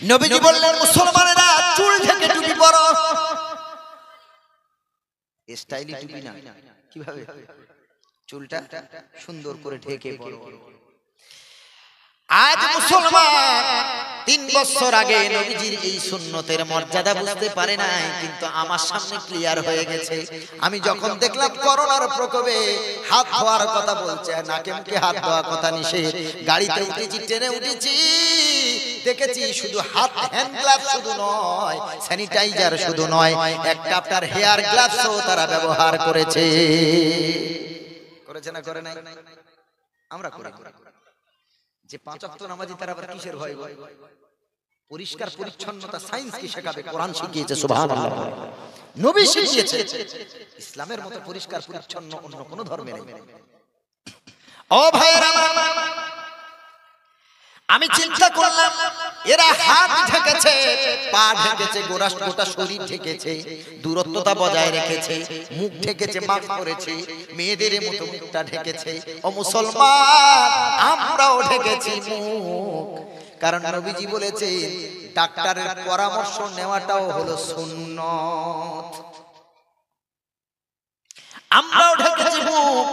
নবীজি বললেন মুসলমানেরা চুল ঢেকে টুপি পরো। স্টাইলি টুপি না, কিভাবে চুলটা সুন্দর করে ঢেকে পরো। আজ মুসলমান 3 বছর আগে নবীজির এই সুন্নতের মর্যাদা বুঝতে পারে নাই, কিন্তু আমার সামনে ক্লিয়ার হয়ে গেছে। আমি যখন দেখলাম করোনার প্রকোপে হাত ধোয়ার কথা বলছে, নাকে মুখে হাত ধোয়ার কথা নিষেধ, গাড়িতে উঠেছি, ট্রেনে উঠেছি, দেখেছি শুধু হাত হ্যান্ড গ্লাভস শুধু নয়, স্যানিটাইজার শুধু নয়, একটা আপনার হেয়ার গ্লাভসও তারা ব্যবহার করেছে। করেছে না করে নাই? আমরা করি। যে 5 ওয়াক্ত নামাজি তারা আবার কিসের ভয়? পরিষ্কার পরিচ্ছন্নতা সায়েন্স কি শেখাবে? কোরআন শিখিয়েছে, সুবহানাল্লাহ, নবী শিখিয়েছে। ইসলামের মতো পরিষ্কার পরিচ্ছন্ন অন্য কোন ধর্মে নেই। ও ভাইরা, আমি চিন্তা করলাম এরা হাত ঢেকেছে, পা ঢেকেছে, গোটা শরীর ঢেকেছে, দূরত্বতা বজায় রেখেছে, মুখ ঢেকেছে, মাস্ক পরেছে, মেয়েদের মতো মুখটা ঢেকেছে। ও মুসলমান, আমরাও ঢেকেছি মুখ, কারণ নবীজি বলেছে ডাক্তারের পরামর্শ নেওয়াটাও হলো সুন্নত। আমরাও ঢেকেছি মুখ।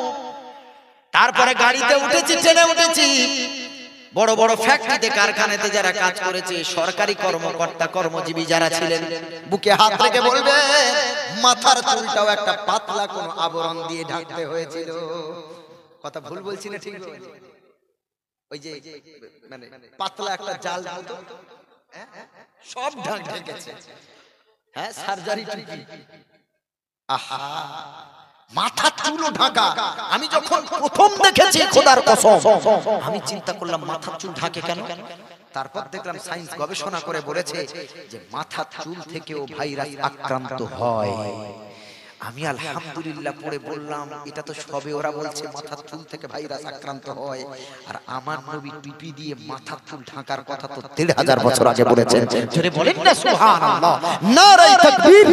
তারপরে গাড়িতে উঠেছি, ট্রেনে উঠেছি, বড় বড় ফ্যাক্টরিতে, কারখানাতে যারা কাজ করেছে, সরকারি কর্মকর্তা কর্মজীবী যারা ছিলেন, বুকে হাত রেখে বলবে মাথার চুলটাও একটা পাতলা কোন আবরণ দিয়ে ঢাকতে হয়েছিল। কথা ভুল বলছি না? ঠিক, ওই যে মানে পাতলা একটা জাল মতো সব ঢেকেছে। হ্যাঁ, সার্জারি টুপি, আহা, মাথা চুলও ঢাকা। আমি যখন প্রথম দেখেছি, খোদার কসম, আমি চিন্তা করলাম মাথার চুল ঢাকে কেন? তারপর দেখলাম সায়েন্স গবেষণা করে বলেছে যে মাথার চুল থেকেও ভাইরাস আক্রান্ত হয়। আমি আলহামদুলিল্লাহ পড়ে বললাম এটা তো সবে ওরা বলছে মাথার চুল থেকে ভাইরাস আক্রান্ত হয়, আর আমার নবী টুপি দিয়ে মাথার চুল ঢাকার কথা তো 1500 বছর আগে বলেছেন। জোরে বলেন না সুবহানাল্লাহ, নারে তাকবীর।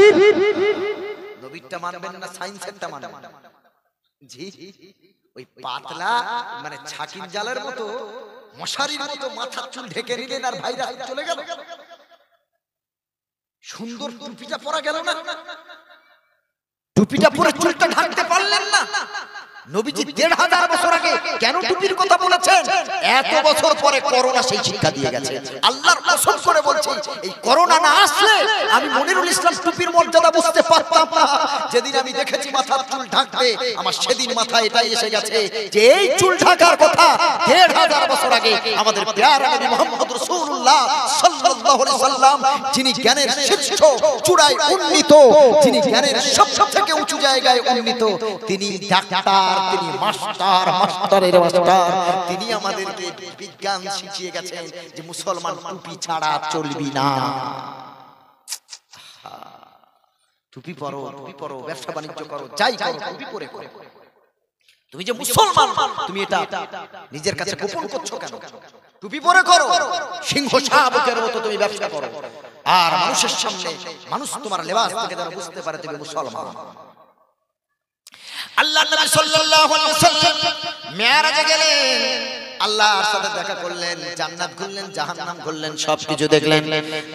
নবীরটা মানবেন না, সায়েন্সেরটা মানবেন? জি, ওই পাতলা মানে ছাকির জালের মতো, মশারির মতো মাথার চুল ঢেকে নিলেন আর ভাইরাস চলে গেল। সুন্দর টুপিটা পরা গেল না, টুপিটা পরে চুলটা ঢাকতে পারলেন না। নবীজি 1500 বছর আগে কেন টুপির কথা বলেছেন? এত বছর পরে করোনা সেই শিক্ষা দিয়ে গেছে। আল্লাহর কসম করে বলছি, এই করোনা না আসলে আমি মনিরুল ইসলাম টুপির মর্যাদা বুঝতে পারতাম না। যেদিন আমি দেখেছি মাথার চুল ঢাকতে, আমার সেদিন মাথায় এটাই এসে গেছে যে এই চুল ঢাকার কথা 1500 বছর আগে আমাদের প্যারা নবী মুহাম্মদ রাসূলুল্লাহ সাল্লাল্লাহু আলাইহি সাল্লাম, যিনি জ্ঞানের শীর্ষ চূড়ায় উন্নীত, যিনি জ্ঞানের সবথেকে উঁচু জায়গায় উন্নীত, তিনি ডাক্তার, তিনি মাস্টার, মাস্টারের মাস্টার, তিনি আমাদেরকে বিজ্ঞান শিখিয়ে গেছেন যে মুসলমান টুপি ছাড়া চলবি না। টুপি পরো, টুপি পরো, ব্যবসা বাণিজ্য করো, যাই করো, টুপি পরে করো। তুমি যে মুসলমান, তুমি এটা নিজের কাছে গোপন করছো কেন? টুপি পরে করো, সিংহ শাবকের মতো তুমি ব্যবসা করো, আর মানুষের সামনে মানুষ তোমার লেবাস থেকে যেন বুঝতে পারে তুমি মুসলমান। আল্লাহ নবী সাল্লাল্লাহু আলাইহি ওয়াসাল্লাম মিরাজে গেলেন, আল্লাহর সাথে দেখা করলেন, জান্নাত ঘুরলেন, জাহান্নাম ঘুরলেন, সবকিছু দেখলেন।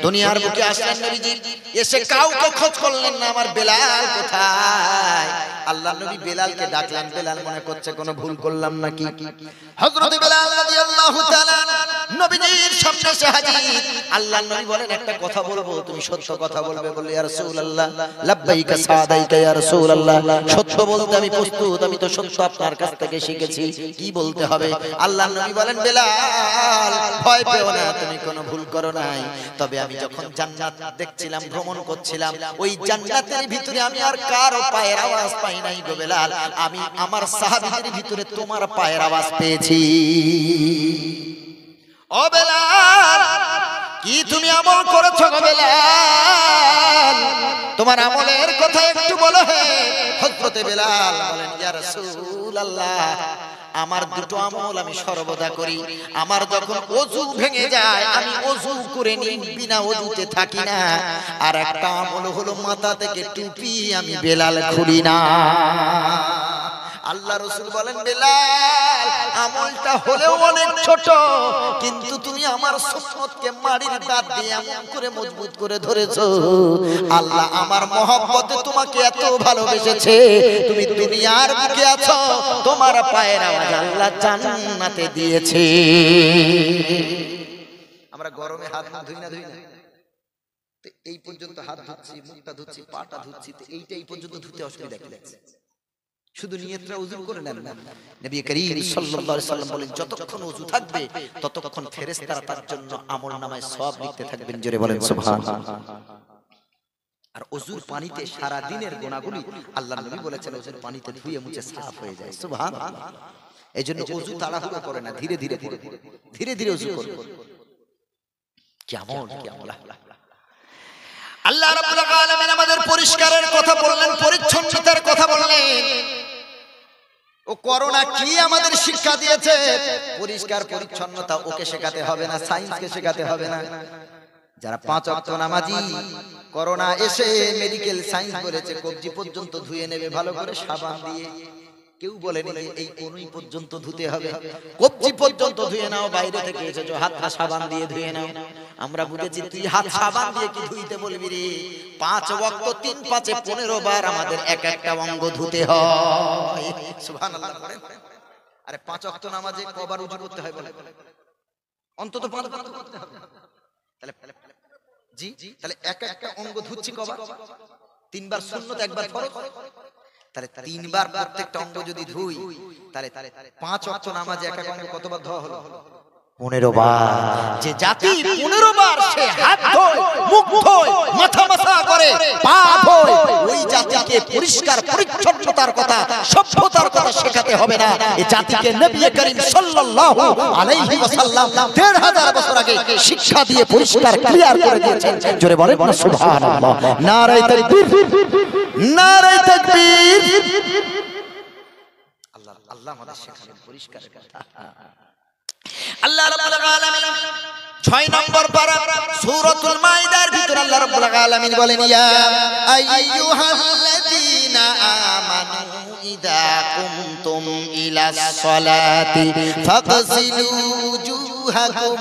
দুনিয়ার বুকে আসলেন নবীজি, এসে কাউকে খোঁজ করলেন না আমার বেলাল কোথায়। আল্লাহ নবী বেলালকে ডাকলেন, বেলাল মনে করছে কোনো ভুল করলাম নাকি। হযরত বেলাল রাদিয়াল্লাহু তাআলা নবীজির সামনে এসে হাজির। আল্লাহ নবী বলেন একটা কথা বলবো, তুমি সত্য কথা বলবে। বলে ইয়া রাসূলুল্লাহ, লাব্বাইকা সাদাইকা ইয়া রাসূলুল্লাহ, সত্য বলতে আমি প্রস্তুত, আমি তো সত্য আপনার কাছ থেকে শিখেছি, কি বলতে হবে? আল্লাহ নবী বলেন বেলাল ভয় পেও না, তুমি কোনো ভুল করো নাই। তবে আমি যখন জান্নাত দেখছিলাম, ভ্রমণ করছিলাম, ওই জান্নাতের ভিতরে আমি আর কারো পায়ের আওয়াজ পাই নাই গো বেলাল, আমি আমার সাহাবীদের ভিতরে তোমার পায়ের আওয়াজ পেয়েছি। ও বেলাল, কি তুমি আমল করেছো গো বেলাল? তোমার আমলের কথা একটু বলো। হে হযরত বেলাল বলেন ইয়া রাসূলুল্লাহ, আমার দুটো আমল আমি সর্বদা করি। আমার যখন ওযু ভেঙে যায় আমি ওযু করে নিই, বিনা ওযুতে থাকি না। আর একটা আমল হলো মাথা থেকে টুপি আমি বেলাল খুলি না। আল্লাহ রাসূল বলেন বেলাল আমলটা হলেও অনেক ছোট, কিন্তু তুমি আমার সুন্নতকে মাড়ির দাঁত দিয়ে এমন করে মজবুত করে ধরেছো, আল্লাহ আমার মহব্বতে তোমাকে এত ভালোবেসেছে, তুমি দুনিয়ার বুকে আছো, তোমার পায়ের আওয়াজ আল্লাহ জান্নাতে দিয়েছে। আমরা গরমে হাত ধুই না তো এই পর্যন্ত হাত ধুচ্ছি, মুখটা ধুচ্ছি, পাটা ধুচ্ছি, তো এইটা এই পর্যন্ত ধুতে অসুবিধা কি লাগছে? শুধু নিয়তটা ওযু করে নেন না। নবী করিম সাল্লাল্লাহু আলাইহি সাল্লাম বলেন যতক্ষণ ওযু থাকবে ততক্ষণ ফেরেশতারা তার জন্য আমলনামায় সওয়াব লিখতে থাকবেন। জোরে বলেন সুবহানাল্লাহ। আর ওযুর পানিতে সারা দিনের গুনাহগুলি আল্লাহর নবী বলেছেন ওযুর পানিতে ধুয়ে মুছে সাফ হয়ে যায়। সুবহানাল্লাহ। এইজন্য ওযু তাড়াহুড়ো করে না, ধীরে ধীরে ওযু করুন। কেমন আল্লাহ রাব্বুল আলামিন আমাদের পরিষ্কারের কথা বললেন, পরিচ্ছন্নতার কথা বললেন। ও করোনা কি আমাদের শিক্ষা দিয়েছে? পরিষ্কার পরিচ্ছন্নতা ওকে শেখাতে হবে না, সায়েন্সকে শেখাতে হবে না। যারা 5 ওয়াক্ত নামাজি, করোনা এসে মেডিকেল সায়েন্স বলেছে কবজি পর্যন্ত ধুয়ে নেবে ভালো করে সাবান দিয়ে। কেউ বলেনি যে এই কোনই পর্যন্ত ধুতে হবে, কবজি পর্যন্ত ধুয়ে নাও। বাইরে থেকে এসেছো, হাতটা সাবান দিয়ে ধুয়ে নাও। আমরা বুঝেছি তুই হাত সাবান দিয়ে কি ধুইতে বলবি রে? 5 ওয়াক্ত 3 5 15 বার আমাদের এক একটা অঙ্গ ধুতে হয়। সুবহানাল্লাহ। আরে 5 ওয়াক্ত নামাজে কবার ওযু করতে হয় বলে? অন্তত 5 বার করতে হবে। তাহলে এক একটা অঙ্গ ধুচ্ছি কবার? 3 বার সুন্নাত, একবার ফরজ। তাহলে 3 বার প্রত্যেকটা অঙ্গ যদি ধুই, তাহলে 5 ওয়াক্ত নামাজে এক এক অঙ্গ কতবার ধোয়া হলো? 15 বার। যে জাতি 15 বার সে হাত ধোয়, মুখ ধোয়, মাথা মাথা করে, পা ধোয়, ওই জাতিকে পরিষ্কার পরিচ্ছন্নতার কথা, সভ্যতার কথা শেখাতে হবে না। এই জাতিকে নবী করিম সাল্লাল্লাহু আলাইহি ওয়াসাল্লাম 1500 বছর আগে শিক্ষা দিয়ে পরিষ্কার ক্লিয়ার করে দিয়েছেন। জোরে বলেন না সুবহানাল্লাহ। নারায়ে তাকবীর, নারায়ে তাকবীর। আল্লাহ আমাদের শেখালেন পরিষ্কার কথা। আল্লাহ রাব্বুল আলামিন 6 নম্বর পারা সূরাতুল মাইদার ভিতর আল্লাহ রাব্বুল আলামিন বলেন ইয়া আইয়ুহাল্লাযীনা আমানু ইযা কুমতুম ইলাস সালাতি ফাগসিলু উজুহাকুম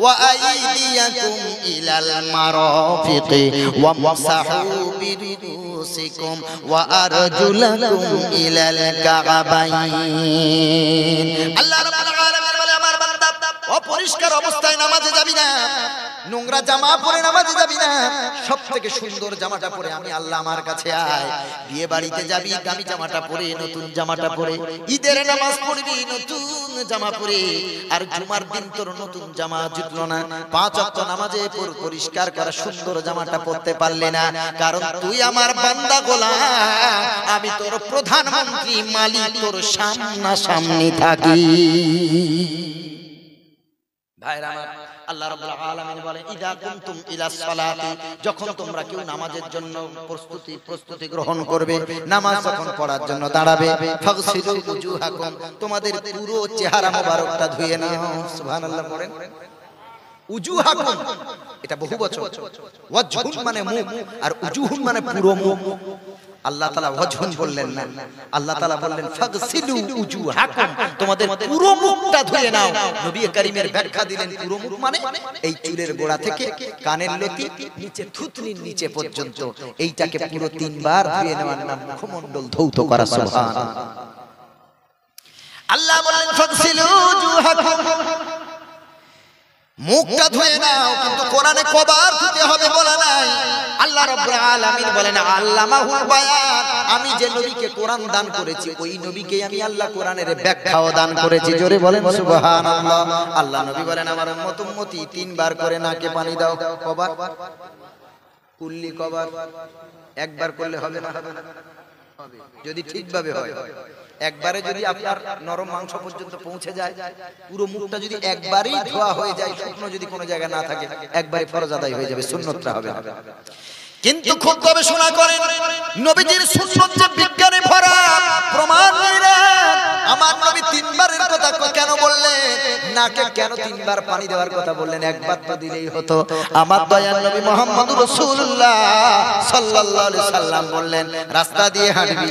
ওয়া আইদিয়াকুম ইলাল মারাফিকি ওয়ামসাহু বিরুসিকুম ওয়া আরজুলাকুম ইলাল কাবাইন। আল্লাহ অপরিষ্কার অবস্থায় নামাজে যাবি না, নোংরা জামা পরে নামাজে যাবি না, সব থেকে সুন্দর জামাটা পরে আমি আল্লাহ আমার কাছে আয়। বিয়ে বাড়িতে যাবি দামি জামাটা পরে, নতুন জামাটা পরে, ঈদের নামাজ পড়বি নতুন জামা পরে, আর জুমার দিন তোর নতুন জামা জুটলো না। 5 ওয়াক্ত নামাজে পরিষ্কার করা সুন্দর জামাটা পরতে পারলে না, কারণ তুই আমার বান্দা গোলাম, আমি তোর প্রধানমন্ত্রী, মালিক, তোর সামনাসামনি থাকি। ভাইরা আমার, আল্লাহ রাব্বুল আলামিন বলেন ইদা কুনতুম ইলাস সালাতি, যখন তোমরা কেউ নামাজের জন্য প্রস্তুতি গ্রহণ করবে, নামাজ যখন পড়ার জন্য দাঁড়াবে, ফাগসিলু উজুহাকুম, তোমাদের পুরো চেহারা মোবারকটা ধুয়ে নাও। সুবহানাল্লাহ পড়েন। উজুহাকুম এটা বহুবচন, ওয়াজহুন মানে মুখ, আর উজুহুন মানে পুরো মুখ। আল্লাহ তাআলা ওয়াজহুন বললেন না, আল্লাহ তাআলা বললেন ফাগসিলু উজুহাকুম, তোমাদের পুরো মুখটা ধুয়ে নাও। নবী করিমের ব্যাখ্যা দিলেন পুরো মুখ মানে এই চুলের গোড়া থেকে কানের লতি নিচে থুতনির নিচে পর্যন্ত, এইটাকে পুরো 3 বার ধুয়ে নেওয়ার নাম মুখমণ্ডল ধৌত করা। সুবহানাল্লাহ। আল্লাহ বলেন ফাগসিলু উজুহাকুম, মুখটা ধুয়ে নাও, কিন্তু কোরআনে কবার ধুতে হবে বলা নাই। আল্লাহ রাব্বুল আলামিন বলেন আল্লামাহুল বায়ান, আমি যে নবীকে কোরআন দান করেছি ওই নবীকে আমি আল্লাহ কোরআনের ব্যাখ্যাও দান করেছি। জোরে বলেন সুবহানাল্লাহ। আল্লাহ নবী বলেন আমার উম্মতি 3 বার করে নাকে পানি দাও। কবার? কুল্লি কবার? একবার করলে হবে না? যদি ঠিকভাবে হয়। একবারে যদি আপনার নরম মাংস পর্যন্ত পৌঁছে যায়, পুরো মুখটা যদি একবারই ধোয়া হয়ে যায়, শুকনো যদি কোনো জায়গা না থাকে, একবারে ফরজ আদায় হয়ে যাবে, সুন্নতটা হবে না। কিন্তু খুব গবেষণা করেন নবীজির সুন্নত যে বিজ্ঞানে ভরা, প্রমাণ নেই রে। আমার নবী 3 বারের কথা কেন বললেন? নাকে কেন 3 বার পানি দেওয়ার কথা বললেন? একবার তো দিলেই হতো। আমার দয়ার নবী মুহাম্মদুর রাসূলুল্লাহ সাল্লাল্লাহু আলাইহি সাল্লাম বললেন রাস্তা দিয়ে হাঁটবি,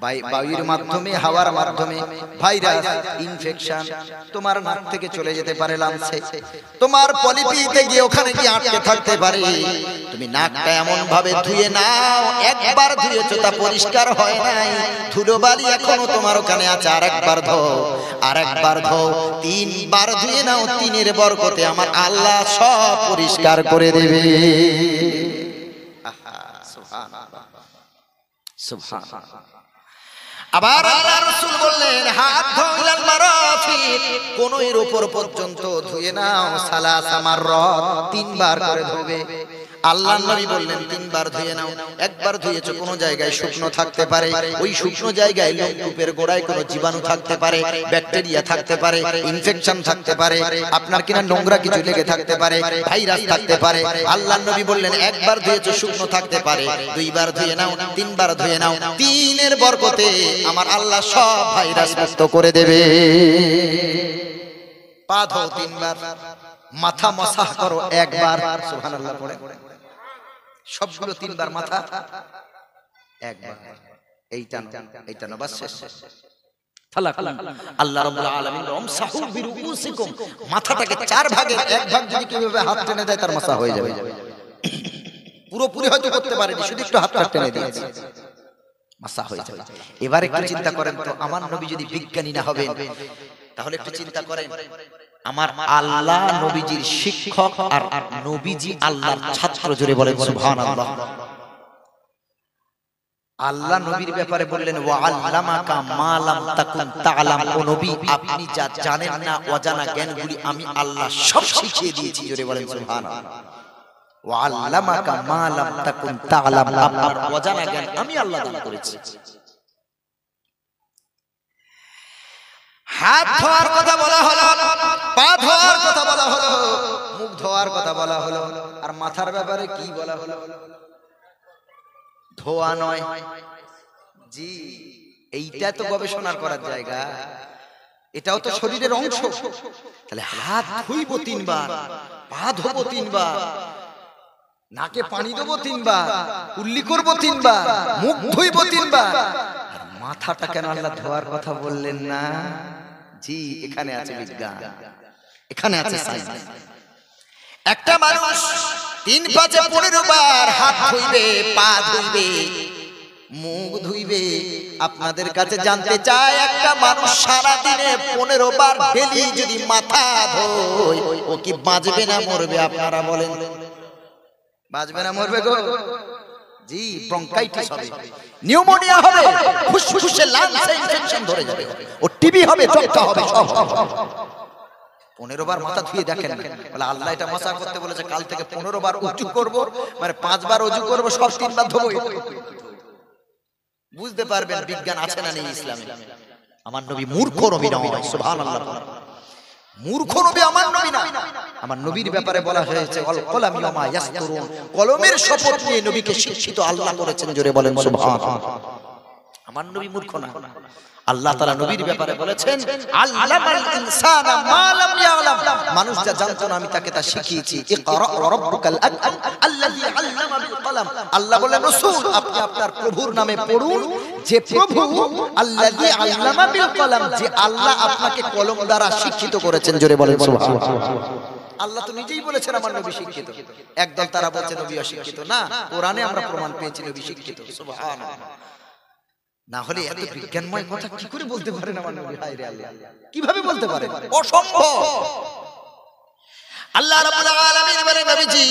বায়ুর মাধ্যমে, হাওয়ার মাধ্যমে ভাইরাস ইনফেকশন তোমার নাক থেকে চলে যেতে পারে লাংসে, তোমার পলিপিতে গিয়ে ওখানে গিয়ে আটকে থাকতে পারে। তুমি নাকটা এমন ভাবে ধুয়ে নাও, একবার ধুয়েছো তা পরিষ্কার হয় নাই, ধুলোবালি এখনো তোমার ওখানে আছে, আরেকবার ধোও, আরেকবার ধোও, 3 বার ধুয়ে নাও, 3-এর বরকতে আমার আল্লাহ সব পরিষ্কার করে দেবে। সুবহানাল্লাহ। আবার আল্লাহ রাসূল বললেন হাত ধোও ইলাল মারাফিক, কোনয়ের উপর পর্যন্ত ধুয়ে নাও, সালাসা মাররাত, 3 বার করে ধোবে। আল্লাহর নবী বললেন 3 বার ধুয়ে নাও। একবার ধুয়েছো, কোন জায়গায় শুকনো থাকতে পারে, ওই শুকনো জায়গায় লোমকূপের গোড়ায় কোনো জীবাণু থাকতে পারে, ব্যাকটেরিয়া থাকতে পারে, ইনফেকশন থাকতে পারে, আপনার কিনা নোংরা কিছু লেগে থাকতে পারে, ভাইরাস থাকতে পারে। আল্লাহর নবী বললেন একবার ধুয়েছো শুকনো থাকতে পারে, 2 বার ধুয়ে নাও, 3 বার ধুয়ে নাও, 3-এর বরকতে আমার আল্লাহ সব ভাইরাস মুক্ত করে দেবে। পা ধোও 3 বার, মাথা মাসাহ করো 1 বার, সুবহানাল্লাহ পড়ে, সবগুলো 3 বার, মাথা 1 বার, এইটা না বাস শেষ। আল্লাহ রাব্বুল আলামিন আমসাহু বিরুউসিকুম, মাথাটাকে 4 ভাগের 1 ভাগ যদি কিভাবে হাত টেনে দেয় তার মাসা হয়ে যাবে। পুরোপুরি হয়তো করতে পারেনি, শুধু একটু হাতটা টেনে দিয়েছে, মাসা হয়ে যাবে। এবার একটু চিন্তা করেন তো, আমার নবী যদি বিজ্ঞানী না হবেন, তাহলে একটু চিন্তা করেন, আমার আল্লাহ নবীজির শিক্ষক আর নবীজি আল্লাহর ছাত্র, জোরে বলেন সুবহানাল্লাহ। আল্লাহ নবীর ব্যাপারে বললেন ওয়া আল্লামাকা মা লাম তাকুন তা'লাম, ও নবী আপনি যা জানেন না অজানা জ্ঞানগুলি আমি আল্লাহ সব শিখিয়ে দিয়েছি, জোরে বলেন সুবহানাল্লাহ। ওয়া আল্লামাকা মা লাম তাকুন তা'লাম, আপনার অজানা জ্ঞান আমি আল্লাহ দান করেছি। হাত ধোয়ার কথা বলা হলো, পা ধোয়ার কথা বলা হলো, মুখ ধোয়ার কথা বলা হলো, আর মাথার ব্যাপারে কি বলা হলো? ধোয়া নয়। জি, এইটা তো গবেষণার করার জায়গা, এটাও তো শরীরের অংশ। তাহলে হাত ধুইব 3 বার, পা ধোবো 3 বার, নাকে পানি দেবো 3 বার, কুল্লি করবো 3 বার, মুখ ধুইব 3 বার, আর মাথাটা কেন আল্লাহ ধোয়ার কথা বললেন না? জি, এখানে আছে বিজ্ঞান, এখানে আছে সায়েন্স। একটা মানুষ 3-5-15 বার হাত ধুইবে, পা ধুইবে, মুখ ধুইবে। আপনাদের কাছে জানতে চাই, একটা মানুষ সারা দিনে 15 বার ডেলি যদি মাথা ধোয়, ও কি বাঁচবে না মরবে? আপনারা বলেন, বাঁচবে না মরবে গো? জি, ব্রঙ্কাইটিস হবে, নিউমোনিয়া হবে, ফুসফুসে লাংসে ইনফেকশন ধরে যাবে, ও টিবি হবে, যক্ষা হবে, সব। 15 বার মাথা ধুয়ে দেখেন, বলে আল্লাহ এটা মাসা করতে বলেছে, কাল থেকে 15 বার ওযু করব, মানে 5 বার ওযু করব, সব 3 বার ধোবো। বুঝতে পারবেন বিজ্ঞান আছে না নেই ইসলামে। আমার নবী মূর্খ নবী নয়, সুবহানাল্লাহ। মূর্খ নবী আমার নবী না। আমার নবীর ব্যাপারে বলা হয়েছে আল কলামি ওয়া মা ইয়াসতুরুন, কলমের শপথ নিয়ে নবীকে শিক্ষিত আল্লাহ করেছেন, জোরে বলেন সুবহানাল্লাহ। আমার নবী মূর্খ না। আল্লাহ তাআলা নবীর ব্যাপারে বলেছেন আল্লামাল ইনসানা মা লাম ইয়ালাম, মানুষ যা জানতো না আমি তাকে তা শিখিয়েছি। ইকরা ওয়া রাব্বুকাল আকরাম আল্লাযী আল্লামা বিল কলম, আল্লাহ বলেন রাসূল আপনি আপনার প্রভুর নামে পড়ুন, যে প্রভু আল্লাযী আল্লামা বিল কলম, যে আল্লাহ আপনাকে কলম দ্বারা শিক্ষিত করেছেন, জোরে বলেন সুবহানাল্লাহ। আল্লাহ তো নিজেই বলেছেন আমার নবী শিক্ষিত। একদল তারা বলছে নবী অশিক্ষিত, না, কোরআনে আমরা প্রমাণ পেয়েছি নবী শিক্ষিত, সুবহানাল্লাহ। না হলে এত বিজ্ঞানময় কথা কি করে বলতে পারেন আমার নবী? হায় রে আল্লাহ, কিভাবে বলতে পারেন? অসম্ভব। আল্লাহ রাব্বুল আলামিন বলে নবীজি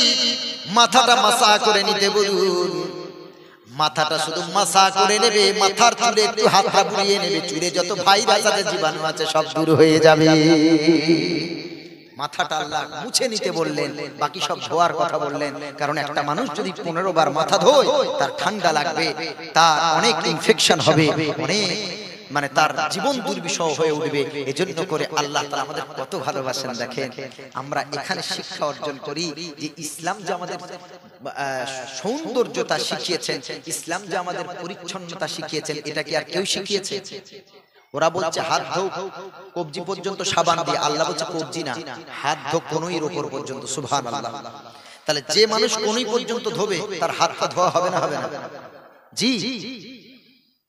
মাথাটা মাসা করে নিতে বলুন। মাথাটা শুধু মাসা করে নেবে, মাথার চুলে একটু হাতটা বুলিয়ে নেবে, চুলে যত ভাইরাস আছে, জীবাণু আছে, সব দূর হয়ে যাবে। মাথাটা আল্লাহ মুছে নিতে বললেন, বাকি সব ধোয়ার কথা বললেন। কারণ একটা মানুষ যদি 15 বার মাথা ধোয়, তার ঠান্ডা লাগবে, তার অনেক ইনফেকশন হবে, অনেক মানে তার জীবন দুর্বিষহ হয়ে উঠবে। এজন্য করে আল্লাহ তাআলা আমাদের কত ভালোবাসেন দেখেন। আমরা এখানে শিক্ষা অর্জন করি যে ইসলাম যে আমাদের সৌন্দর্যতা শিখিয়েছেন, ইসলাম যে আমাদের পরিচ্ছন্নতা শিখিয়েছেন, এটা কি আর কেউ শিখিয়েছে? ওরা বলছে হাত ধো কবজি পর্যন্ত সাবান দিয়ে, আল্লাহ বলছে কবজি না, হাত ধো কনুইর উপর পর্যন্ত, সুবহানাল্লাহ। তাহলে যে মানুষ কনুই পর্যন্ত ধোবে, তার হাতটা ধোয়া হবে না, হবে না? জি,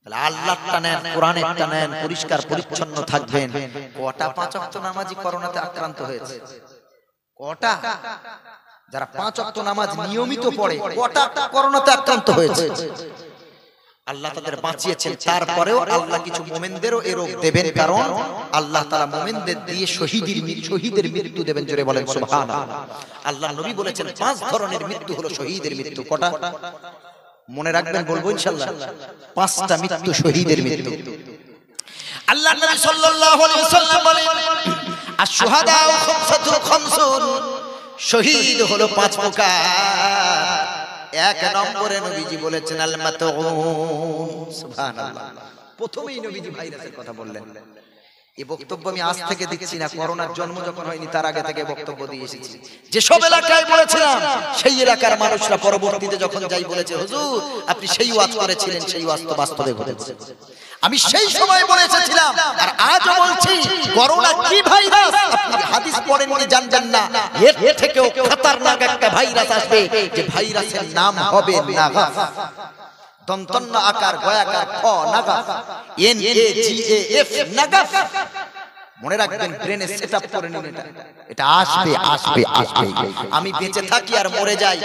তাহলে আল্লাহটা নেন, কোরআনেরটা নেন, পরিষ্কার পরিচ্ছন্ন থাকবেন। কটা 5 ওয়াক্ত নামাজি করোনাতে আক্রান্ত হয়েছে? কটা? যারা 5 ওয়াক্ত নামাজ নিয়মিত পড়ে কটা করোনাতে আক্রান্ত হয়েছে? আল্লাহ তাদের বাঁচিয়েছেন। তারপরেও আল্লাহ কিছু মুমিনদেরও এই রোগ দেবেন, কারণ আল্লাহ তাআলা মুমিনদের দিয়ে শহীদের মৃত্যু দেবেন। জোরে বলেন সুবহানাল্লাহ। আল্লাহ নবী বলেছেন 5 ধরনের মৃত্যু হলো শহীদের মৃত্যু। কটা মনে রাখবেন, বলবো ইনশাআল্লাহ। 5টা মৃত্যু শহীদের মৃত্যু। আল্লাহ নবী সাল্লাল্লাহু আলাইহি ওয়াসাল্লাম বলেন আশ-শুহাদা খামসুন, শহীদ হলো 5 প্রকার। 1 নম্বরে নবীজি বলেছেন আল মাতউন। সুবহানাল্লাহ। প্রথমেই নবীজি ভাইরাসের কথা বললেন। এই বক্তব্য আমি আজ থেকে দিচ্ছি না, করোনার জন্ম যখন হয়নি তার আগে থেকে বক্তব্য দিয়ে এসেছি। যেসব এলাকায় বলেছিলাম সেই এলাকার মানুষরা পরবর্তীতে যখন যাই বলেছে হুজুর আপনি সেই ওয়াজ করেছিলেন, সেই ওয়াজ তো বাস্তবে ঘটেছে। আমি সেই সময় বলেছিলাম আর আজও বলছি, করোনা কি ভাইরাস আপনি হাদিস পড়েননি জানবেন না, এর থেকেও খতরনাক একটা ভাইরাস আসবে, যে ভাইরাসের নাম হবে নাগাস। দন্তন্য আকার গয়াকার খ নাগাস, NAGAF নাগাস। মনে রাখবেন, ব্রেনে সেটআপ করে নিন। এটা আসবে আসবে আসবে। আমি বেঁচে থাকি আর মরে যাই,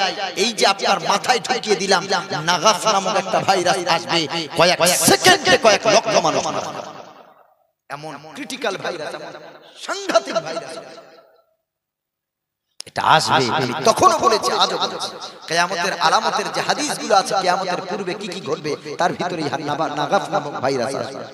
এই যে আপনার মাথায় ঢুকিয়ে দিলাম নাগাস নামক একটা ভাইরাস আসবে, কয়েক সেকেন্ডে কয়েক লক্ষ মানুষ মারা যাবে। এমন ক্রিটিক্যাল ভাইরাস, সাংঘাতিক ভাইরাস এটা আসবে। আমি তখনও বলেছি, আজও বলছি, কিয়ামতের আলামতের যে হাদিসগুলো আছে, কিয়ামতের পূর্বে কি কি ঘটবে তার ভিতরেই নাগাস নামক ভাইরাস আসবে।